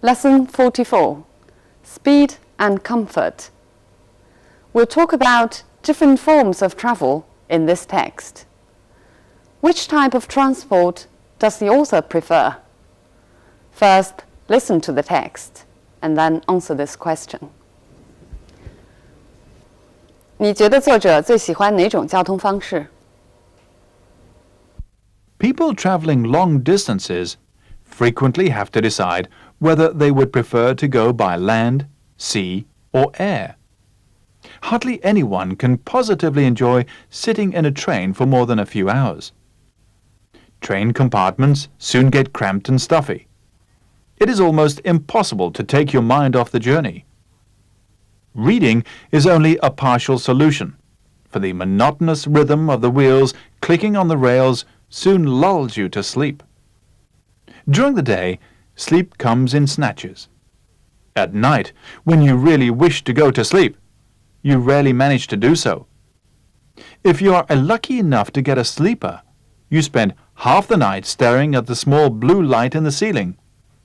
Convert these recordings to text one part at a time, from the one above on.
Lesson 44, Speed and Comfort. We'll talk about different forms of travel in this text. Which type of transport does the author prefer? First, listen to the text and then answer this question. 你觉得作者最喜欢哪种交通方式？ People traveling long distances frequently have to decide whether they would prefer to go by land, sea, or air. Hardly anyone can positively enjoy sitting in a train for more than a few hours. Train compartments soon get cramped and stuffy. It is almost impossible to take your mind off the journey. Reading is only a partial solution, for the monotonous rhythm of the wheels clicking on the rails soon lulls you to sleep. During the day, sleep comes in snatches. At night, when you really wish to go to sleep, you rarely manage to do so. If you are lucky enough to get a sleeper, you spend half the night staring at the small blue light in the ceiling,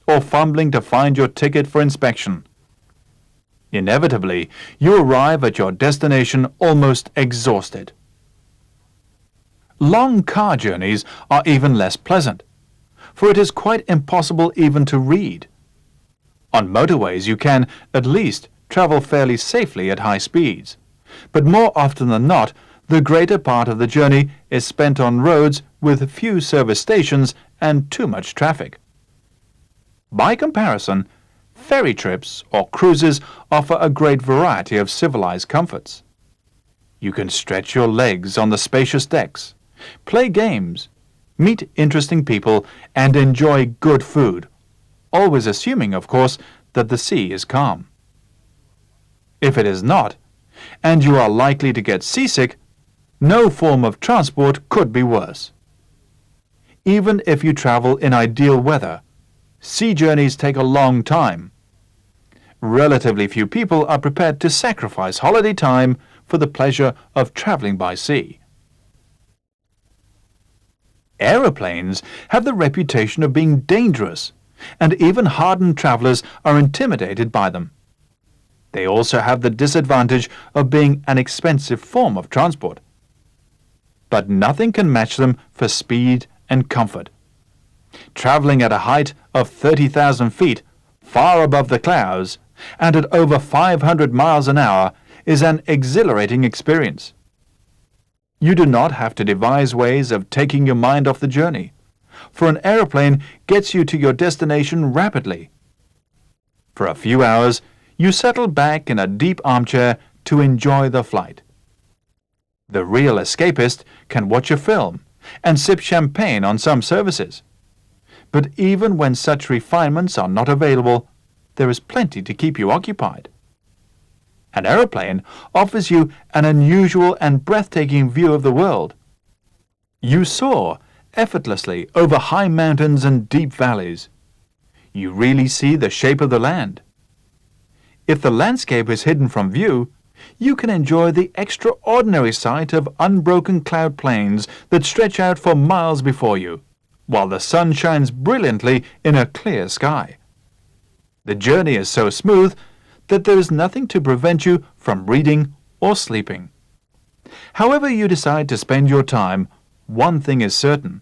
or fumbling to find your ticket for inspection. Inevitably, you arrive at your destination almost exhausted. Long car journeys are even less pleasant, for it is quite impossible even to read. On motorways, you can, at least, travel fairly safely at high speeds, but more often than not, the greater part of the journey is spent on roads with few service stations and too much traffic. By comparison, ferry trips or cruises offer a great variety of civilized comforts. You can stretch your legs on the spacious decks, play games, meet interesting people, and enjoy good food, always assuming, of course, that the sea is calm. If it is not, and you are likely to get seasick, no form of transport could be worse. Even if you travel in ideal weather, sea journeys take a long time. Relatively few people are prepared to sacrifice holiday time for the pleasure of traveling by sea. Aeroplanes have the reputation of being dangerous, and even hardened travelers are intimidated by them. They also have the disadvantage of being an expensive form of transport. But nothing can match them for speed and comfort. Traveling at a height of 30,000 feet, far above the clouds, and at over 500 miles an hour is an exhilarating experience. You do not have to devise ways of taking your mind off the journey, for an aeroplane gets you to your destination rapidly. For a few hours, you settle back in a deep armchair to enjoy the flight. The real escapist can watch a film and sip champagne on some services. But even when such refinements are not available, there is plenty to keep you occupied. An aeroplane offers you an unusual and breathtaking view of the world. You soar effortlessly over high mountains and deep valleys. You really see the shape of the land. If the landscape is hidden from view, you can enjoy the extraordinary sight of unbroken cloud plains that stretch out for miles before you, while the sun shines brilliantly in a clear sky. The journey is so smooth that there is nothing to prevent you from reading or sleeping. However you decide to spend your time, one thing is certain: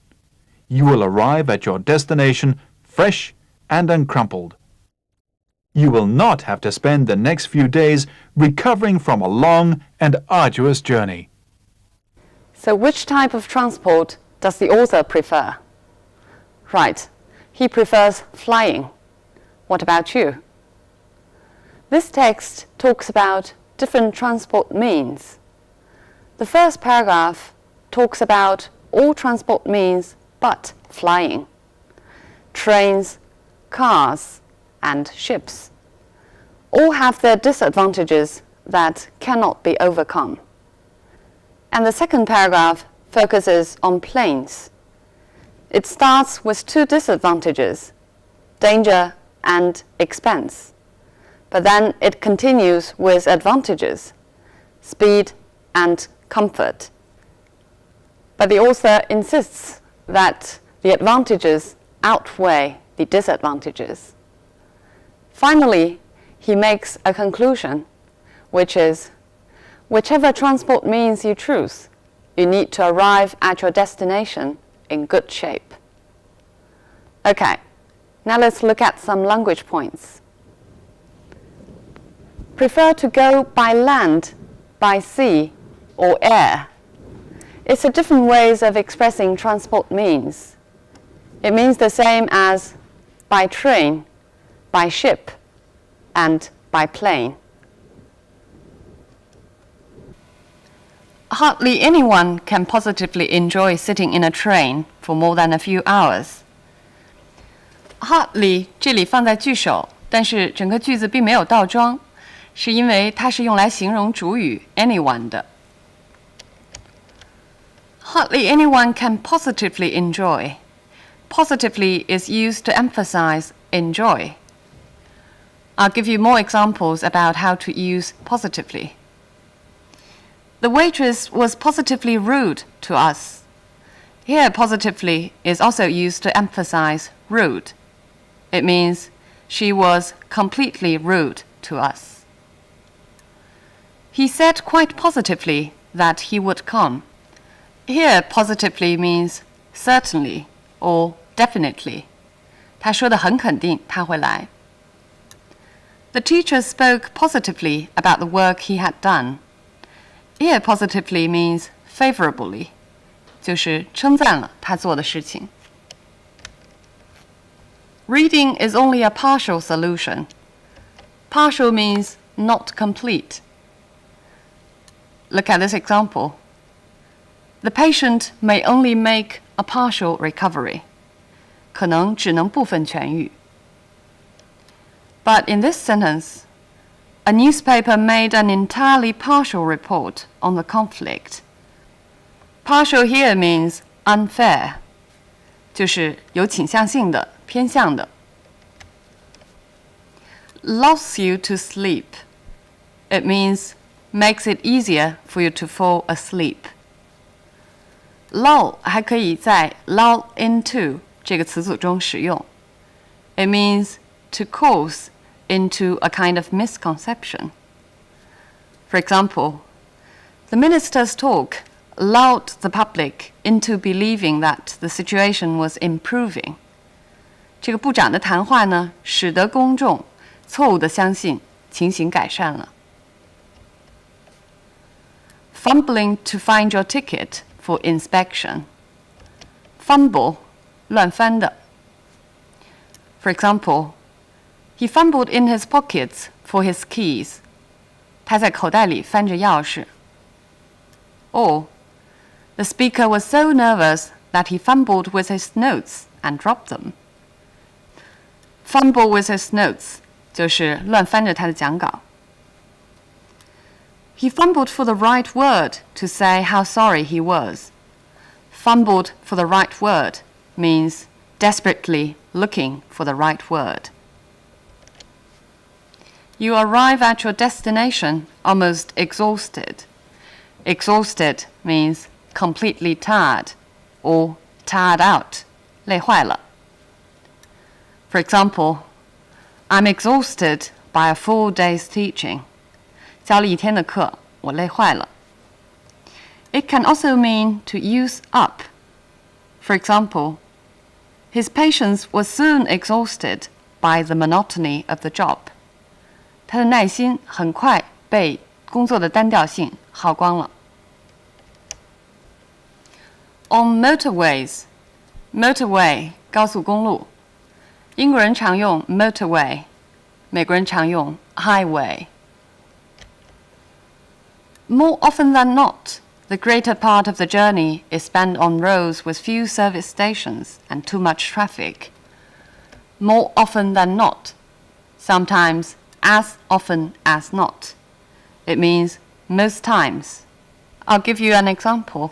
you will arrive at your destination fresh and uncrumpled. You will not have to spend the next few days recovering from a long and arduous journey. So which type of transport does the author prefer? Right, he prefers flying. What about you? This text talks about different transport means. The first paragraph talks about all transport means but flying. Trains, cars, and ships all have their disadvantages that cannot be overcome. And the second paragraph focuses on planes. It starts with two disadvantages, danger and expense. But then it continues with advantages, speed and comfort. But the author insists that the advantages outweigh the disadvantages. Finally, he makes a conclusion, which is, whichever transport means you choose, you need to arrive at your destination in good shape. Okay, now let's look at some language points. Prefer to go by land, by sea, or air. It's a different ways of expressing transport means. It means the same as by train, by ship, and by plane. Hardly anyone can positively enjoy sitting in a train for more than a few hours. Hardly 这里放在句首，但是整个句子并没有倒装，是因为它是用来形容主语 anyone 的。Hardly anyone can positively enjoy. Positively is used to emphasize enjoy. I'll give you more examples about how to use positively. The waitress was positively rude to us. Here, positively is also used to emphasize rude. It means she was completely rude to us. He said quite positively that he would come. Here, positively means certainly or definitely. 他说得很肯定他会来。The teacher spoke positively about the work he had done. Here, positively means favorably, 就是称赞了他做的事情。Reading is only a partial solution. Partial means not complete. Look at this example. The patient may only make a partial recovery. 可能只能部分痊愈。But in this sentence, a newspaper made an entirely partial report on the conflict. Partial here means unfair, 就是有倾向性的、偏向的。Lulls you to sleep. It means makes it easier for you to fall asleep. Lull 还可以在 lull into 这个词组中使用。It means to cause into a kind of misconception. For example, the minister's talk lulled the public into believing that the situation was improving. 这个部长的谈话呢，使得公众错误地相信情形改善了。Fumbling to find your ticket for inspection. Fumble, 乱翻的。For example, he fumbled in his pockets for his keys. 他在口袋里翻着钥匙。Or, the speaker was so nervous that he fumbled with his notes and dropped them. Fumble with his notes 就是乱翻着他的讲稿。He fumbled for the right word to say how sorry he was. Fumbled for the right word means desperately looking for the right word. You arrive at your destination almost exhausted. Exhausted means completely tired or tired out, 累坏了。For example, I'm exhausted by a full day's teaching. 教了一天的课，我累坏了。It can also mean to use up. For example, his patience was soon exhausted by the monotony of the job. 他的耐心很快被工作的单调性耗光了。On motorways, motorway 高速公路，英国人常用 motorway， 美国人常用 highway。More often than not, the greater part of the journey is spent on roads with few service stations and too much traffic. More often than not, sometimes as often as not. It means most times. I'll give you an example.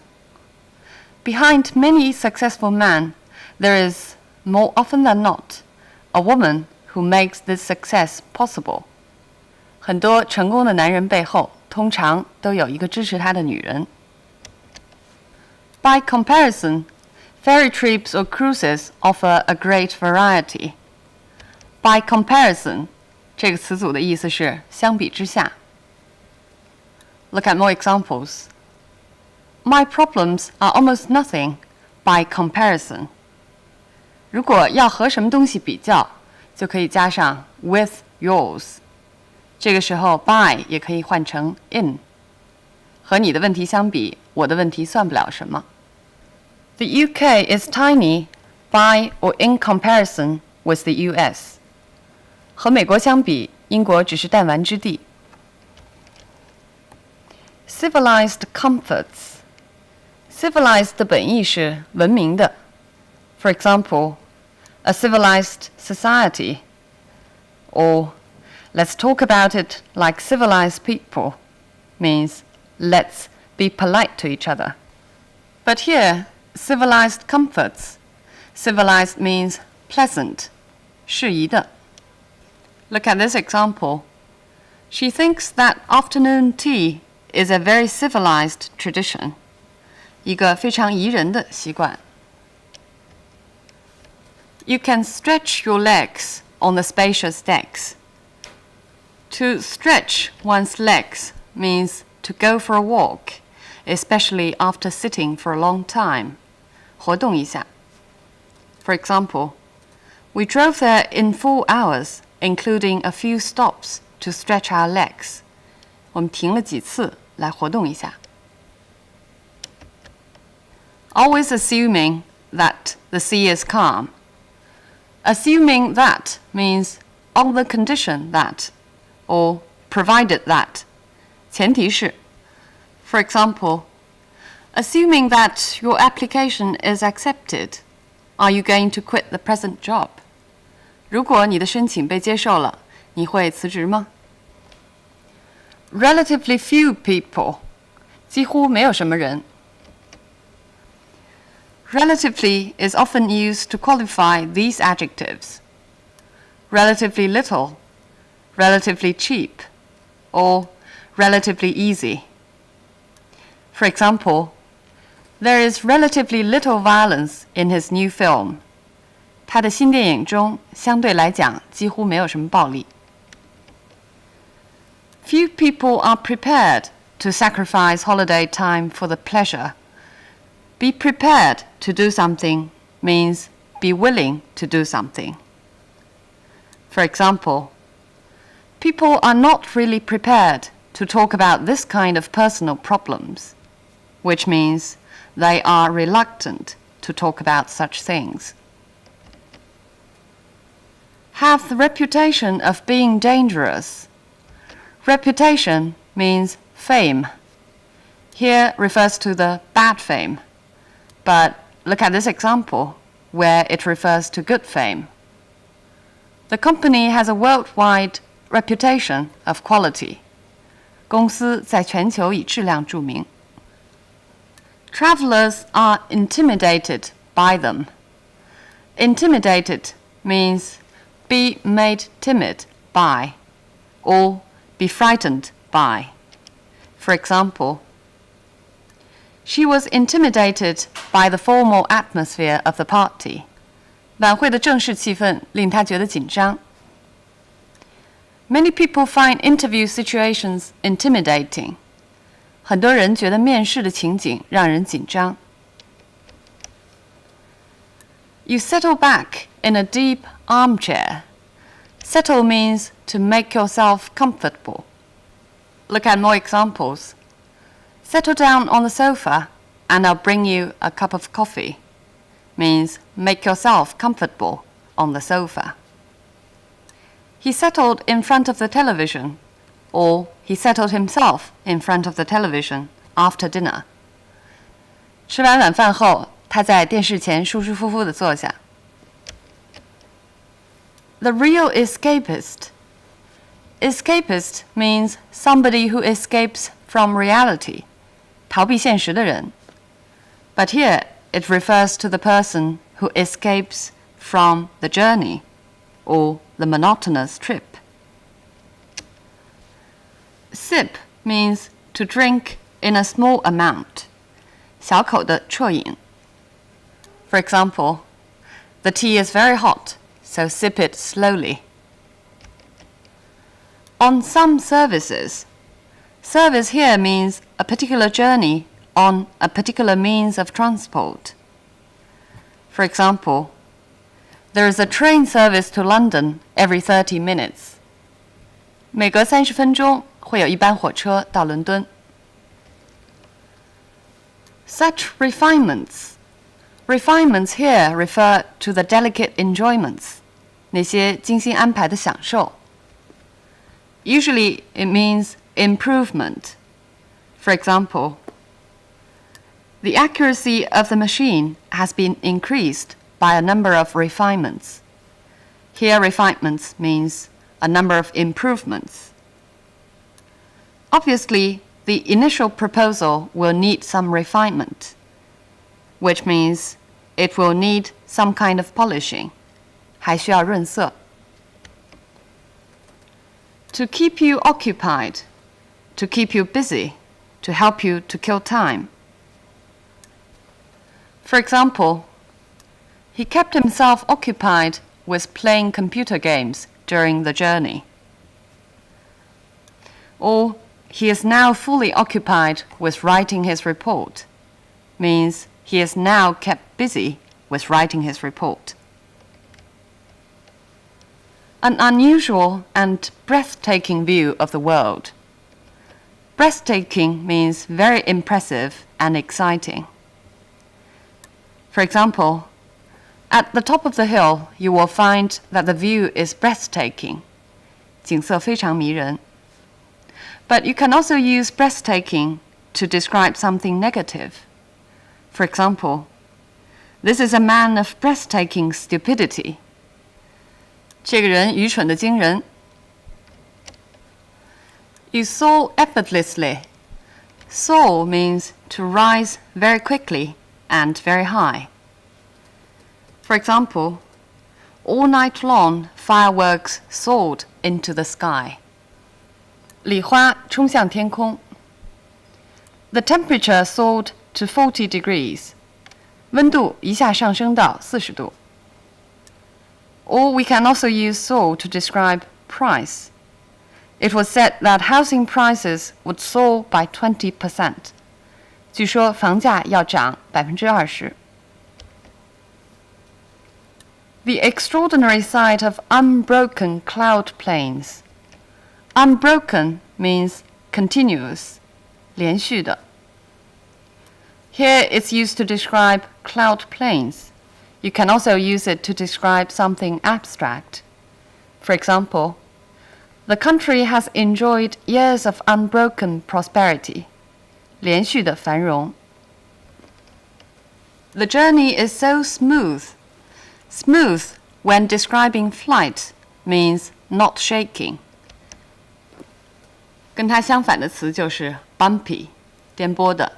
Behind many successful men, there is, more often than not, a woman who makes this success possible. 很多成功的男人背后，通常都有一个支持他的女人。By comparison, ferry trips or cruises offer a great variety. By comparison 这个词组的意思是相比之下。Look at more examples. My problems are almost nothing by comparison. 如果要和什么东西比较，就可以加上 with yours。这个时候 by 也可以换成 in。和你的问题相比，我的问题算不了什么。The UK is tiny by or in comparison with the US. 和美国相比，英国只是弹丸之地。Civilized comforts. Civilized 的本意是文明的。For example, a civilized society. Or, let's talk about it like civilized people means let's be polite to each other. But here, civilized comforts. Civilized means pleasant, 适宜的。Look at this example. She thinks that afternoon tea is a very civilized tradition. 一个非常宜人的习惯。You can stretch your legs on the spacious decks. To stretch one's legs means to go for a walk, especially after sitting for a long time. 活动一下。For example, we drove there in 4 hours, including a few stops to stretch our legs. 我们停了几次来活动一下。Always assuming that the sea is calm. Assuming that means on the condition that, or provided that. 前提是 For example, assuming that your application is accepted, are you going to quit the present job? 如果你的申请被接受了，你会辞职吗？ Relatively few people. 几乎没有什么人。Relatively is often used to qualify these adjectives. Relatively little, relatively cheap, or relatively easy. For example, there is relatively little violence in his new film. 他的新电影中相对来讲几乎没有什么暴力。Few people are prepared to sacrifice holiday time for the pleasure. Be prepared to do something means be willing to do something. For example, people are not really prepared to talk about this kind of personal problems, which means they are reluctant to talk about such things. Have the reputation of being dangerous. Reputation means fame. Here refers to the bad fame. But look at this example, where it refers to good fame. The company has a worldwide reputation of quality. 公司在全球以质量著名。Travelers are intimidated by them. Intimidated means be made timid by, or be frightened by. For example, she was intimidated by the formal atmosphere of the party. 晚会的正式气氛令她觉得紧张。Many people find interview situations intimidating. 很多人觉得面试的情景让人紧张。You settle back in a deep armchair. Settle means to make yourself comfortable. Look at more examples. Settle down on the sofa and I'll bring you a cup of coffee. Means make yourself comfortable on the sofa. He settled in front of the television, or he settled himself in front of the television after dinner. 吃完晚饭后，他在电视前舒舒服服地坐下。The real escapist. Escapist means somebody who escapes from reality. 逃避现实的人。But here it refers to the person who escapes from the journey or the monotonous trip. Sip means to drink in a small amount. 小口的啜饮。For example, the tea is very hot, so sip it slowly. On some services. Service here means a particular journey on a particular means of transport. For example, there is a train service to London every 30 minutes. 每隔30分钟会有一班火车到伦敦。Such refinements. Refinements here refer to the delicate enjoyments. 那些精心安排的享受。Usually it means improvement. For example, the accuracy of the machine has been increased by a number of refinements. Here refinements means a number of improvements. Obviously, the initial proposal will need some refinement, which means it will need some kind of polishing. 还需要润色。To keep you occupied, to keep you busy, to help you to kill time. For example, he kept himself occupied with playing computer games during the journey. Or he is now fully occupied with writing his report, means he is now kept busy with writing his report. An unusual and breathtaking view of the world. Breathtaking means very impressive and exciting. For example, at the top of the hill, you will find that the view is breathtaking. 景色非常迷人. But you can also use breathtaking to describe something negative. For example, this is a man of breathtaking stupidity. 这个人愚蠢的惊人。You soar effortlessly. Soar means to rise very quickly and very high. For example, all night long fireworks soared into the sky. 礼花冲向天空。The temperature soared to 40 degrees. 温度一下上升到40度。Or we can also use soar to describe price. It was said that housing prices would soar by 20%. 据说房价要涨20%。The extraordinary sight of unbroken cloud plains. Unbroken means continuous, 连续的。Here it's used to describe cloud plains. You can also use it to describe something abstract. For example, the country has enjoyed years of unbroken prosperity. 连续的繁荣。The journey is so smooth. Smooth, when describing flight, means not shaking. 跟它相反的词就是 bumpy, 颠簸的。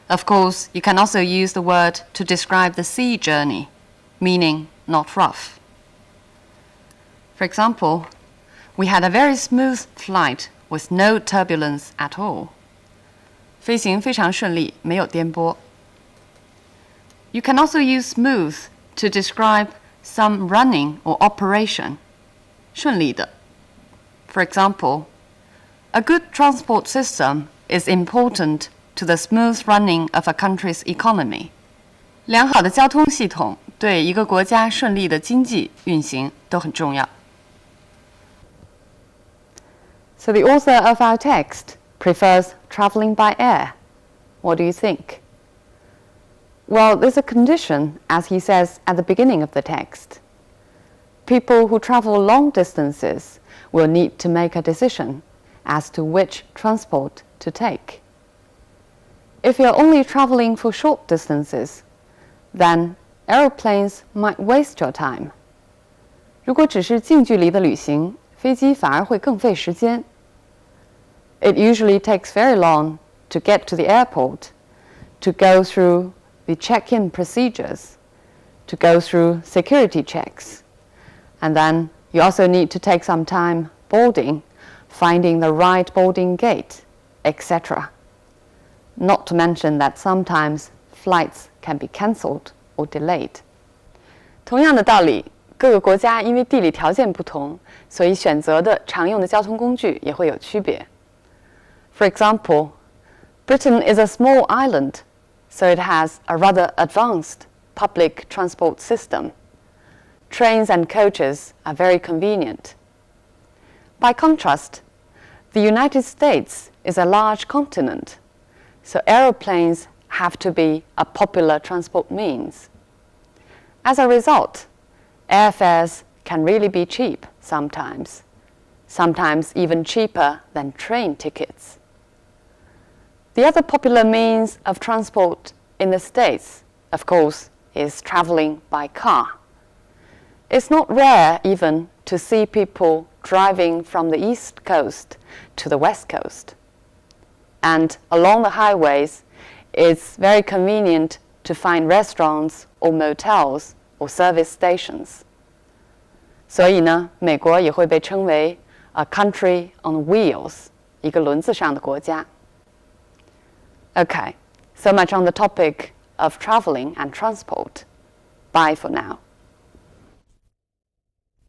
Of course, you can also use the word to describe the sea journey, meaning not rough. For example, we had a very smooth flight with no turbulence at all. 飞行非常顺利，没有颠簸。You can also use smooth to describe some running or operation. 顺利的。For example, a good transport system is important to the smooth running of a country's economy. 良好的交通系统对一个国家顺利的经济运行都很重要。So the author of our text prefers traveling by air. What do you think? Well, there's a condition, as he says at the beginning of the text. People who travel long distances will need to make a decision as to which transport to take. If you're only traveling for short distances, then aeroplanes might waste your time. 如果只是近距离的旅行，飞机反而会更费时间。It usually takes very long to get to the airport, to go through the check-in procedures, to go through security checks. And then you also need to take some time boarding, finding the right boarding gate, etc. Not to mention that sometimes flights can be cancelled or delayed. 同样的道理，各个国家因为地理条件不同，所以选择的常用的交通工具也会有区别。For example, Britain is a small island, so it has a rather advanced public transport system. Trains and coaches are very convenient. By contrast, the United States is a large continent, so aeroplanes have to be a popular transport means. As a result, airfares can really be cheap sometimes even cheaper than train tickets. The other popular means of transport in the States, of course, is traveling by car. It's not rare even to see people driving from the East Coast to the West Coast. And along the highways, it's very convenient to find restaurants or motels or service stations. 所以呢，美国也会被称为 a country on wheels, 一个轮子上的国家。Okay, so much on the topic of traveling and transport. Bye for now.